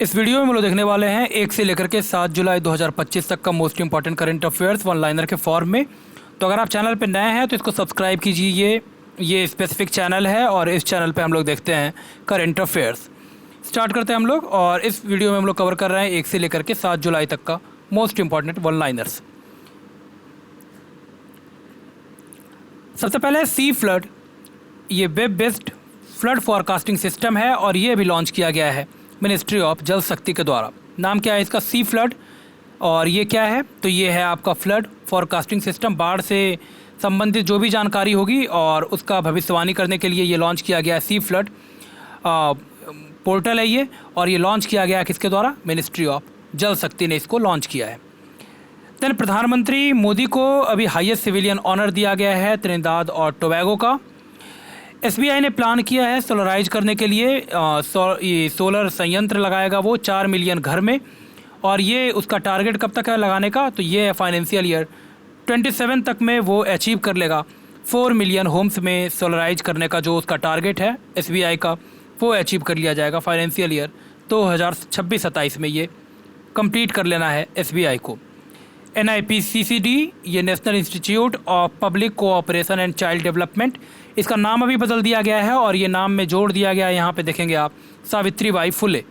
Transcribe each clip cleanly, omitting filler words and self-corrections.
इस वीडियो में हम लोग देखने वाले हैं 1 से लेकर के 7 जुलाई 2025 तक का most important current affairs one liner के फॉर्म में। तो अगर आप चैनल पर नए हैं तो इसको सब्सक्राइब कीजिए। ये स्पेसिफिक चैनल है और इस चैनल पे हम लोग देखते हैं करंट अफेयर्स। स्टार्ट करते हैं हम लोग, और इस वीडियो में हम लोग कवर कर रहे हैं 1 से लेकर के 7 जुलाई तक का मोस्ट इंपॉर्टेंट वन लाइनर्स। सबसे पहले सी फ्लड, ये web based flood forecasting system है और ये अभी लॉन्च किया गया है मिनिस्ट्री ऑफ जल शक्ति के द्वारा। नाम क्या है इसका? सी फ्लड। और ये क्या है? तो ये है आपका फ्लड फॉरकास्टिंग सिस्टम। बाढ़ से संबंधित जो भी जानकारी होगी और उसका भविष्यवाणी करने के लिए ये लॉन्च किया गया है। सी फ्लड पोर्टल है ये, और ये लॉन्च किया गया है किसके द्वारा? मिनिस्ट्री ऑफ जल शक्ति ने इसको लॉन्च किया है। देन प्रधानमंत्री मोदी को अभी हाईएस्ट सिविलियन ऑनर दिया गया है त्रिनिदाद और टोबैगो का। एसबीआई ने प्लान किया है सोलराइज करने के लिए, सोलर संयंत्र लगाएगा वो 4 मिलियन घर में, और ये उसका टारगेट कब तक है लगाने का? तो ये है फाइनेंशियल ईयर 27 तक में वो अचीव कर लेगा। 4 मिलियन होम्स में सोलराइज करने का जो उसका टारगेट है एसबीआई का, वो अचीव कर लिया जाएगा फाइनेंशियल ईयर 2026-27 में। ये कंप्लीट कर लेना है एसबीआई को। NIPCCD, ये national institute of public cooperation and child development, इसका नाम अभी बदल दिया गया है और ये नाम में जोड़ दिया गया है, यहाँ पे देखेंगे आप, सावित्रीबाई फुले।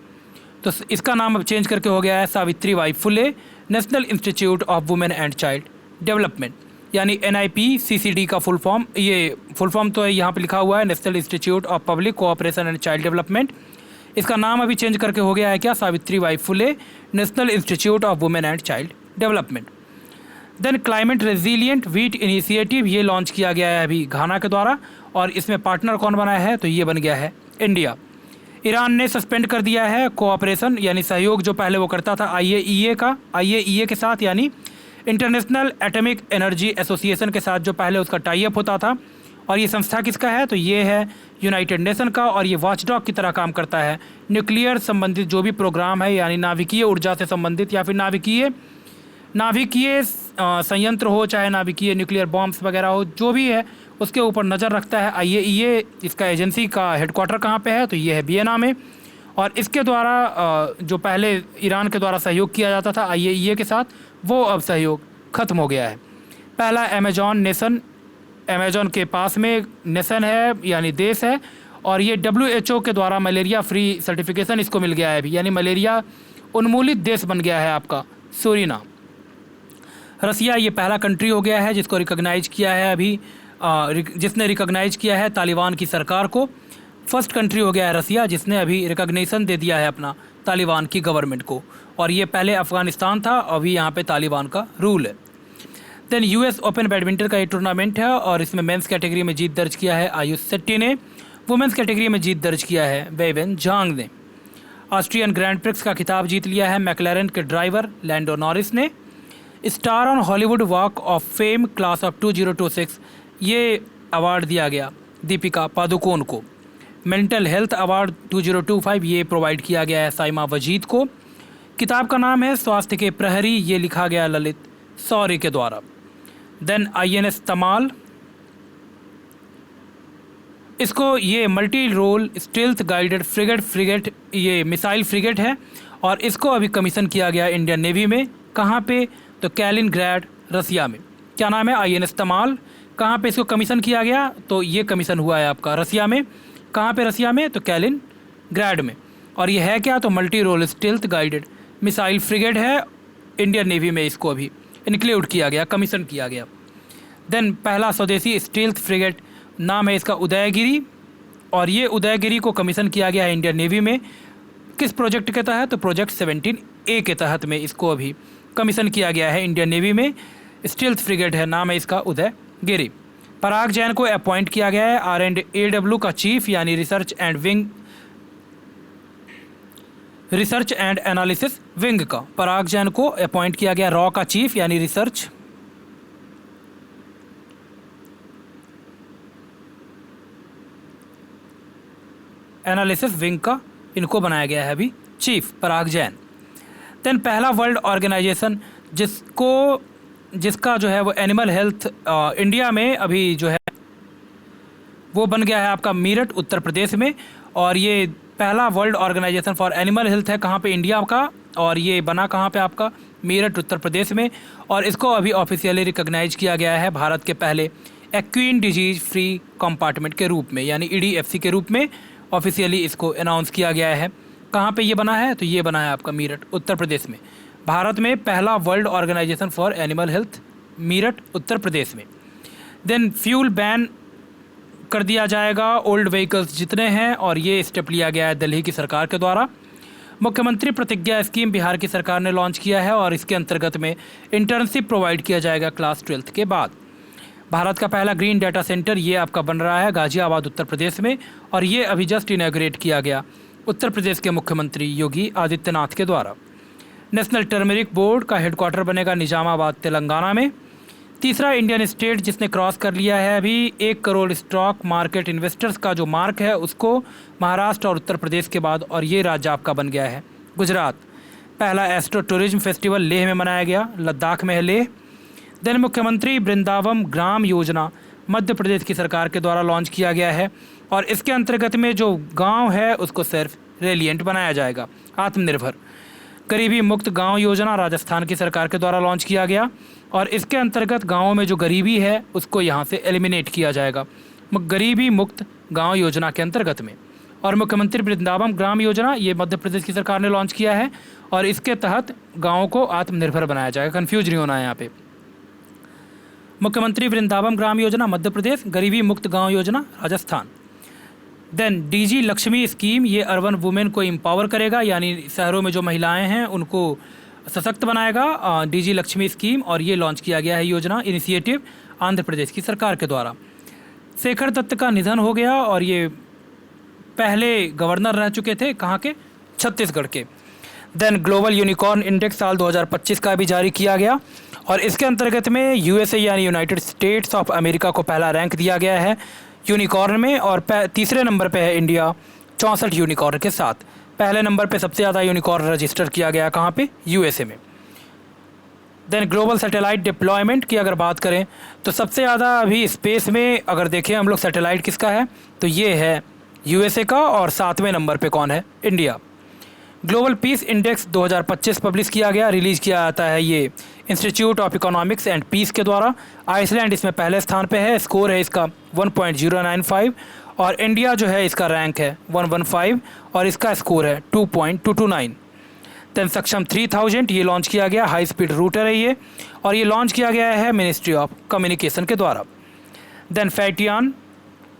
तो इसका नाम अब चेंज करके हो गया है Savitribai Phule national institute of women and child development, यानी NIPCCD का फुल फॉर्म। ये फुल फॉर्म तो यहाँ पे लिखा हुआ है national institute of public cooperation and child development. इसका नाम अभी चेंज करके हो गया है क्या? Savitribai Phule national institute of women and child development. Then climate resilient wheat initiative, ये लॉन्च किया गया है अभी घाना के द्वारा, और इसमें पार्टनर कौन बना है? तो ये बन गया है इंडिया। ईरान ने सस्पेंड कर दिया है कोऑपरेशन, यानी सहयोग जो पहले वो करता था IAEA के साथ, यानी इंटरनेशनल एटॉमिक एनर्जी एसोसिएशन के साथ जो पहले उसका टाई अप होता था। और ये संस्था किसका है? तो ये है यूनाइटेड नेशन का, और ये वॉचडॉग की तरह काम करता है। न्यूक्लियर संबंधित जो भी प्रोग्राम है, यानी नाभिकीय ऊर्जा से संबंधित या फिर नाभिकीय संयंत्र हो, चाहे नाभिकीय न्यूक्लियर बॉम्ब्स वगैरह हो, जो भी है उसके ऊपर नज़र रखता है IAEA। इसका एजेंसी का हेडक्वार्टर कहाँ पे है? तो ये है वियना में। और इसके द्वारा जो पहले ईरान के द्वारा सहयोग किया जाता था IAEA के साथ, वो अब सहयोग ख़त्म हो गया है। पहला अमेजॉन के पास में नेशन है, यानी देश है, और ये WHO के द्वारा मलेरिया फ्री सर्टिफिकेशन इसको मिल गया है अभी, यानी मलेरिया उन्मूलित देश बन गया है आपका सूरीनाम। रसिया ये पहला कंट्री हो गया है जिसको रिकॉग्नाइज किया है अभी, जिसने रिकॉग्नाइज किया है तालिबान की सरकार को। फर्स्ट कंट्री हो गया है रसिया जिसने अभी रिकॉग्निशन दे दिया है अपना तालिबान की गवर्नमेंट को, और ये पहले अफ़गानिस्तान था, अभी यहाँ पे तालिबान का रूल है। देन US ओपन बैडमिंटन का ये टूर्नामेंट है, और इसमें मेंस कैटेगरी में जीत दर्ज किया है आयुष शेट्टी ने, वुमेंस कैटेगरी में जीत दर्ज किया है वेवेन झांग ने। ऑस्ट्रियन ग्रैंड प्रिक्स का खिताब जीत लिया है मैक्लारेन के ड्राइवर लैंडो नॉरिस ने। Star on Hollywood walk of fame class of 2026, ये अवार्ड दिया गया दीपिका पादुकोण को। मेंटल हेल्थ अवार्ड 2025, ये प्रोवाइड किया गया है साइमा वजीद को। किताब का नाम है स्वास्थ्य के प्रहरी, ये लिखा गया ललित सौर्य के द्वारा। देन INS तमाल, इसको ये multi role stealth guided frigate ये मिसाइल फ्रिगेट है, और इसको अभी कमीशन किया गया इंडियन नेवी में। कहाँ पे? तो कैलिनग्रैड रसिया में। क्या नाम है? INS तमाल। कहाँ पे इसको कमीशन किया गया? तो ये कमीशन हुआ है आपका रसिया में। कहाँ पे रसिया में? तो कैलिनग्रैड में। और ये है क्या? तो multi role stealth guided missile frigate है, इंडियन नेवी में इसको अभी इंक्लूड किया गया, कमीशन किया गया। देन पहला स्वदेशी स्टील्थ फ्रिगेट, नाम है इसका उदयगिरी, और ये उदयगिरी को कमीशन किया गया है इंडियन नेवी में। किस प्रोजेक्ट के तहत? तो प्रोजेक्ट 17A के तहत में इसको अभी कमीशन किया गया है इंडियन नेवी में। स्टील्थ फ्रिगेट है, नाम है इसका उदयगिरी। पराग जैन को अपॉइंट किया गया है R&AW का चीफ, यानी रिसर्च एंड एनालिसिस विंग का। पराग जैन को अपॉइंट किया गया रॉ का चीफ, यानी रिसर्च एनालिसिस विंग का इनको बनाया गया है अभी चीफ, पराग जैन। देन पहला वर्ल्ड ऑर्गेनाइजेशन जिसका जो है वो एनिमल हेल्थ इंडिया में अभी जो है वो बन गया है आपका मीरठ उत्तर प्रदेश में, और ये पहला world organisation for animal health है कहाँ पे, इंडिया का, और ये बना कहाँ पे आपका, मेरठ उत्तर प्रदेश में। और इसको अभी ऑफिशियली रिकॉग्नाइज किया गया है भारत के पहले एक्वीन डिजीज फ्री कंपार्टमेंट के रूप में, यानी EDFC के रूप में ऑफिशियली इसको अनाउंस किया गया है। कहाँ पे ये बना है, तो ये बना है आपका मेरठ उत्तर प्रदेश में। भारत में पहला world organisation for animal health Meerut Uttar Pradesh में। देन फ्यूल बैन कर दिया जाएगा ओल्ड व्हीकल्स जितने हैं, और ये स्टेप लिया गया है दिल्ली की सरकार के द्वारा। मुख्यमंत्री प्रतिज्ञा स्कीम बिहार की सरकार ने लॉन्च किया है, और इसके अंतर्गत में इंटर्नशिप प्रोवाइड किया जाएगा क्लास 12 के बाद। भारत का पहला ग्रीन डाटा सेंटर ये आपका बन रहा है गाजियाबाद उत्तर प्रदेश में, और ये अभी जस्ट इनॉग्रेट किया गया उत्तर प्रदेश के मुख्यमंत्री योगी आदित्यनाथ के द्वारा। नेशनल टर्मरिक बोर्ड का हेडक्वार्टर बनेगा निजामाबाद तेलंगाना में। तीसरा इंडियन स्टेट जिसने क्रॉस कर लिया है अभी 1 करोड़ स्टॉक मार्केट इन्वेस्टर्स का जो मार्क है उसको, महाराष्ट्र और उत्तर प्रदेश के बाद, और ये राज्य आपका बन गया है गुजरात। पहला एस्ट्रो टूरिज्म फेस्टिवल लेह में मनाया गया, लद्दाख में है लेह। देन मुख्यमंत्री वृंदावन ग्राम योजना मध्य प्रदेश की सरकार के द्वारा लॉन्च किया गया है, और इसके अंतर्गत में जो गांव है उसको सिर्फ रेलिएंट बनाया जाएगा, आत्मनिर्भर। गरीबी मुक्त गांव योजना राजस्थान की सरकार के द्वारा लॉन्च किया गया, और इसके अंतर्गत गांवों में जो गरीबी है उसको यहां से एलिमिनेट किया जाएगा गरीबी मुक्त गांव योजना के अंतर्गत में। और मुख्यमंत्री वृंदावन ग्राम योजना ये मध्य प्रदेश की सरकार ने लॉन्च किया है, और इसके तहत गाँवों को आत्मनिर्भर बनाया जाएगा। कन्फ्यूज नहीं होना है यहाँ पे। मुख्यमंत्री वृंदावन ग्राम योजना मध्य प्रदेश, गरीबी मुक्त गांव योजना Rajasthan. Then DG Lakshmi scheme ये अर्बन वुमेन को एम्पावर करेगा, यानी शहरों में जो महिलाएं हैं उनको सशक्त बनाएगा, DG लक्ष्मी स्कीम, और ये लॉन्च किया गया है योजना, इनिशिएटिव आंध्र प्रदेश की सरकार के द्वारा। शेखर दत्त का निधन हो गया, और ये पहले गवर्नर रह चुके थे कहाँ के, छत्तीसगढ़ के। देन ग्लोबल यूनिकॉर्न इंडेक्स साल 2025 का भी जारी किया गया, और इसके अंतर्गत में USA यानी यूनाइटेड स्टेट्स ऑफ अमेरिका को पहला रैंक दिया गया है यूनिकॉर्न में, और तीसरे नंबर पे है इंडिया 64 यूनिकॉर्न के साथ। पहले नंबर पे सबसे ज़्यादा यूनिकॉर्न रजिस्टर किया गया कहाँ पे, USA में। देन ग्लोबल सैटेलाइट डिप्लॉयमेंट की अगर बात करें तो सबसे ज़्यादा अभी स्पेस में अगर देखें हम लोग सैटेलाइट किसका है, तो ये है USA का, और 7वें नंबर पे कौन है, India. Global peace index 2025 publish किया गया, रिलीज़ किया जाता है ये institute of economics and peace के द्वारा। आइसलैंड इसमें पहले स्थान पे है, स्कोर है इसका 1.095, और इंडिया जो है इसका रैंक है 115, और इसका स्कोर है 2.229। देन सक्षम 3000 ये लॉन्च किया गया, हाई स्पीड रूटर है ये, और ये लॉन्च किया गया है मिनिस्ट्री ऑफ कम्युनिकेशन के द्वारा। देन फैटियान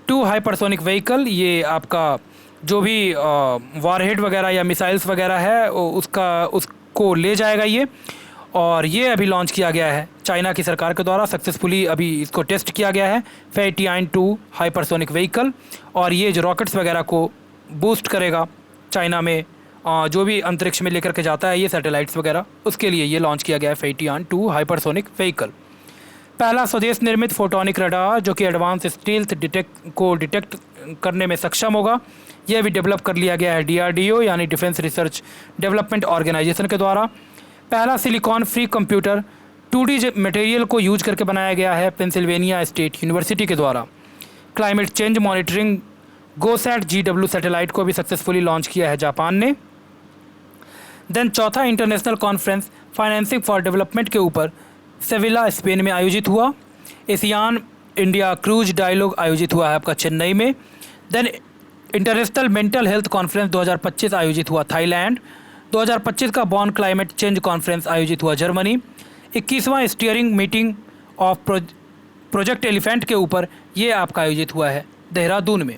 2 हाइपरसोनिक व्हीकल, ये आपका जो भी वारहेड वगैरह या मिसाइल्स वगैरह है उसको ले जाएगा ये, और ये अभी लॉन्च किया गया है चाइना की सरकार के द्वारा, सक्सेसफुली अभी इसको टेस्ट किया गया है, फैटियान 2 हाइपरसोनिक व्हीकल। और ये जो रॉकेट्स वगैरह को बूस्ट करेगा चाइना में, जो भी अंतरिक्ष में लेकर के जाता है ये सैटेलाइट्स वगैरह, उसके लिए ये लॉन्च किया गया है फैटियान 2 हाइपरसोनिक व्हीकल। पहला स्वदेश निर्मित फोटोनिक रडार जो कि एडवांस स्टील्थ डिटेक्ट करने में सक्षम होगा, यह भी डेवलप कर लिया गया है DRDO यानी डिफेंस रिसर्च डेवलपमेंट ऑर्गेनाइजेशन के द्वारा। पहला silicon free computer 2D material को यूज करके बनाया गया है पेंसिल्वेनिया स्टेट यूनिवर्सिटी के द्वारा। Climate change monitoring GOSAT GW satellite को भी सक्सेसफुली लॉन्च किया है जापान ने। देन चौथा international conference financing for development के ऊपर सेविला स्पेन में आयोजित हुआ। एशियान इंडिया क्रूज डायलॉग आयोजित हुआ है आपका चेन्नई में। Then international mental health conference 2025 आयोजित हुआ थाईलैंड। 2025 का बॉन क्लाइमेट चेंज कॉन्फ्रेंस आयोजित हुआ जर्मनी। 21वां steering meeting of project elephant के ऊपर ये आपका आयोजित हुआ है देहरादून में।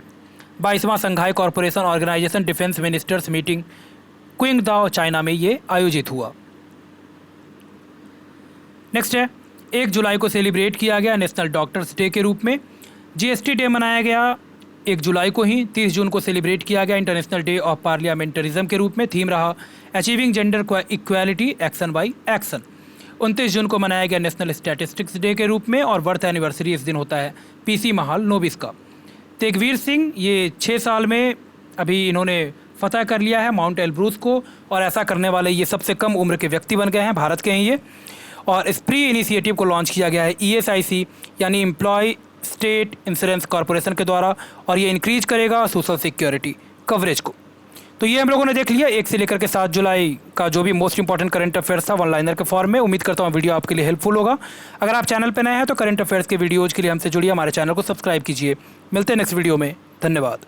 22वां Shanghai corporation organisation defence ministers meeting Qingdao China में ये आयोजित हुआ। नेक्स्ट है 1 जुलाई को सेलिब्रेट किया गया नेशनल डॉक्टर्स डे के रूप में। GST डे मनाया गया 1 जुलाई को ही। 30 जून को सेलिब्रेट किया गया इंटरनेशनल डे ऑफ पार्लियामेंटरिज्म के रूप में। थीम रहा achieving gender equality action by action. 29 जून को मनाया गया नेशनल स्टैटिस्टिक्स डे के रूप में, और बर्थ एनिवर्सरी इस दिन होता है PC महाल नोबिस का। तेगवीर सिंह ये 6 साल में अभी इन्होंने फतह कर लिया है माउंट एलब्रूस को, और ऐसा करने वाले ये सबसे कम उम्र के व्यक्ति बन गए हैं, भारत के हैं ये। और स्प्री इनिशिएटिव को लॉन्च किया गया है ESIC यानी एम्प्लॉय स्टेट इंश्योरेंस कॉरपोरेशन के द्वारा, और ये इंक्रीज करेगा सोशल सिक्योरिटी कवरेज को। तो ये हम लोगों ने देख लिया 1 से लेकर के 7 जुलाई का जो भी मोस्ट इंपॉर्टेंट करंट अफेयर्स था वन लाइनर के फॉर्म में। उम्मीद करता हूँ वीडियो आपके लिए हेल्पफुल होगा। अगर आप चैनल पर नए हैं तो करंट अफेयर्स के वीडियोज़ के लिए हमसे जुड़िए, हमारे चैनल को सब्सक्राइब कीजिए। मिलते हैं नेक्स्ट वीडियो में, धन्यवाद।